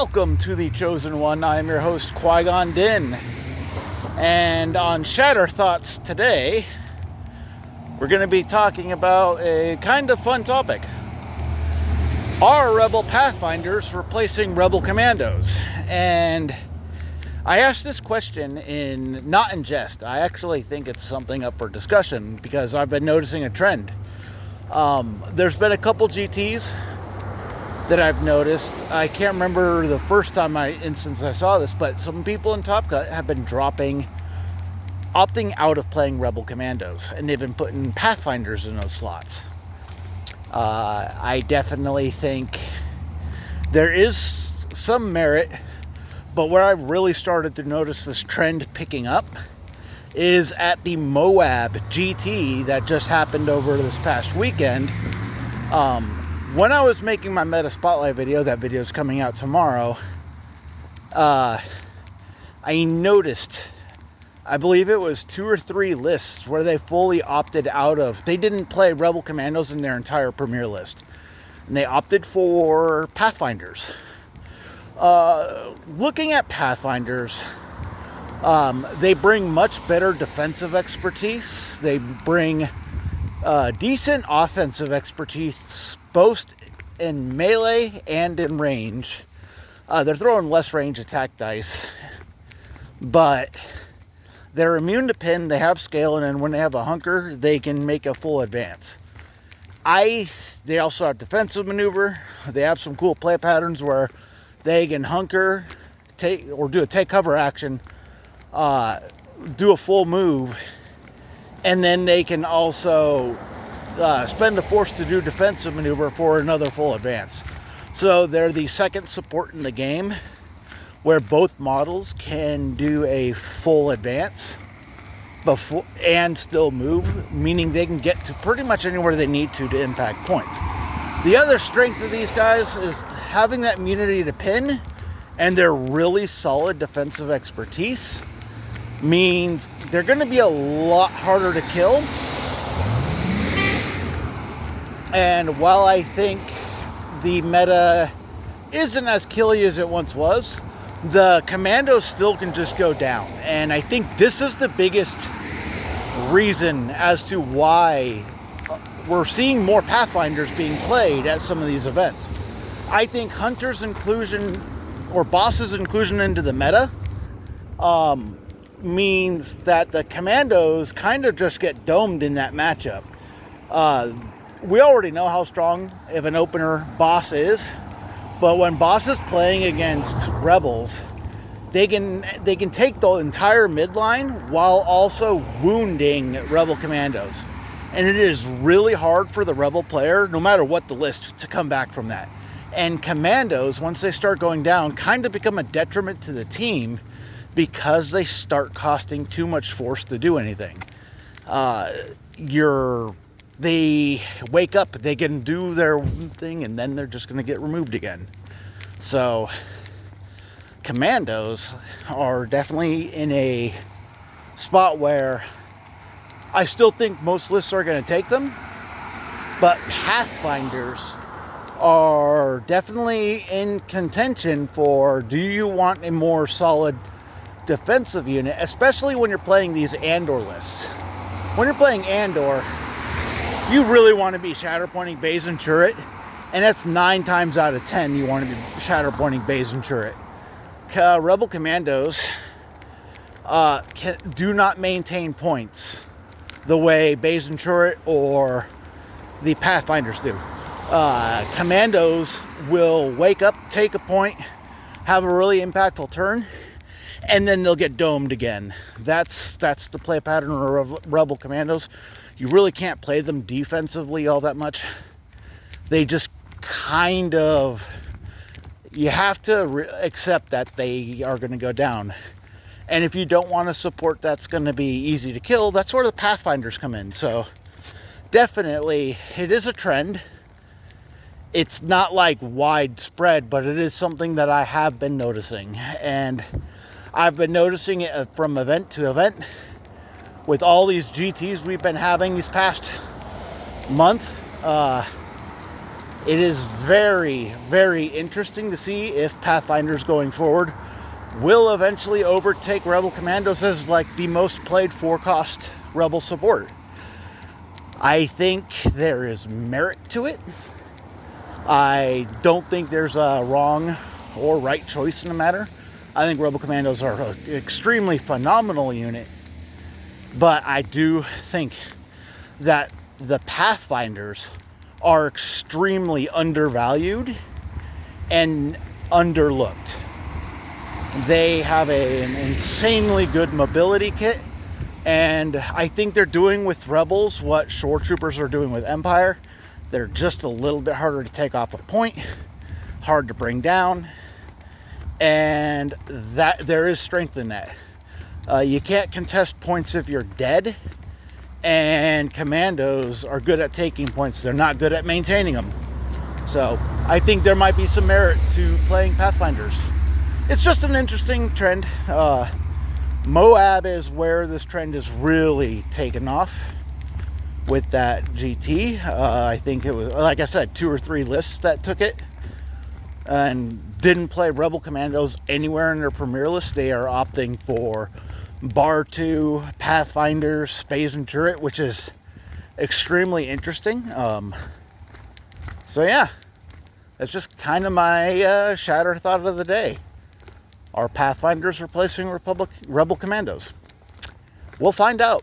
Welcome to the Chosen One. I am your host, Qui-Gon Din. And on Shatterthoughts today, we're going to be talking about a kind of fun topic. Are Rebel Pathfinders replacing Rebel Commandos? And I asked this question not in jest. I actually think it's something up for discussion because I've been noticing a trend. There's been a couple GTs that I've noticed. I can't remember the first time I saw this, but some people in Top Cut have been opting out of playing Rebel Commandos, and they've been putting Pathfinders in those slots. I definitely think there is some merit, but where I've really started to notice this trend picking up is at the Moab GT that just happened over this past weekend. When I was making my Meta Spotlight video, that video is coming out tomorrow, I noticed, I believe it was 2 or 3 lists where they fully opted out of, they didn't play Rebel Commandos in their entire Premier list. And they opted for Pathfinders. Looking at Pathfinders, they bring much better defensive expertise. They bring decent offensive expertise, both in melee and in range. They're throwing less range attack dice, but they're immune to pin, they have scale, and then when they have a hunker, they can make a full advance. They also have defensive maneuver. They have some cool play patterns where they can hunker, do a take cover action, do a full move, and then they can also spend a force to do defensive maneuver for another full advance. So they're the second support in the game where both models can do a full advance before and still move, meaning they can get to pretty much anywhere they need to impact points. The other strength of these guys is having that immunity to pin, and their really solid defensive expertise means they're going to be a lot harder to kill. And while I think the meta isn't as killy as it once was, the commandos still can just go down. And I think this is the biggest reason as to why we're seeing more Pathfinders being played at some of these events. I think Hunter's inclusion or Boss's inclusion into the meta means that the commandos kind of just get domed in that matchup. We already know how strong of an opener Boss is, but when Boss is playing against Rebels, they can take the entire midline while also wounding Rebel Commandos. And it is really hard for the Rebel player, no matter what the list, to come back from that. And Commandos, once they start going down, kind of become a detriment to the team because they start costing too much force to do anything. They wake up, they can do their thing, and then they're just going to get removed again. So, Commandos are definitely in a spot where I still think most lists are going to take them, but Pathfinders are definitely in contention for, do you want a more solid defensive unit, especially when you're playing these Andor lists. When you're playing Andor, you really want to be Shatterpointing bays and turret, and that's 9 times out of 10 you want to be Shatterpointing bays and turret. Rebel Commandos do not maintain points the way bays and turret or the Pathfinders do. Commandos will wake up, take a point, have a really impactful turn, and then they'll get domed again. That's the play pattern of Rebel Commandos. You really can't play them defensively all that much. They just kind of, you have to accept that they are going to go down. And if you don't want to support that's going to be easy to kill, that's where the Pathfinders come in. So definitely it is a trend. It's not like widespread, but it is something that I have been noticing. And I've been noticing it from event to event. With all these GTs we've been having these past month, It is very, very interesting to see if Pathfinders going forward will eventually overtake Rebel Commandos as like the most played 4-cost Rebel support. I think there is merit to it. I don't think there's a wrong or right choice in the matter. I think Rebel Commandos are an extremely phenomenal unit, but I do think that the Pathfinders are extremely undervalued and underlooked. They have an insanely good mobility kit, and I think they're doing with Rebels what Shore Troopers are doing with Empire. They're just a little bit harder to take off a point, hard to bring down, and that there is strength in that. You can't contest points if you're dead, and Commandos are good at taking points. They're not good at maintaining them. So I think there might be some merit to playing Pathfinders. It's just an interesting trend. Moab is where this trend is really taken off with that GT. I think it was, like I said, 2 or 3 lists that took it and didn't play Rebel Commandos anywhere in their premier list. They are opting for Bar 2, Pathfinders, Space and Turret, which is extremely interesting. So yeah, that's just kind of my shatter thought of the day. Are Pathfinders replacing Rebel Commandos? We'll find out.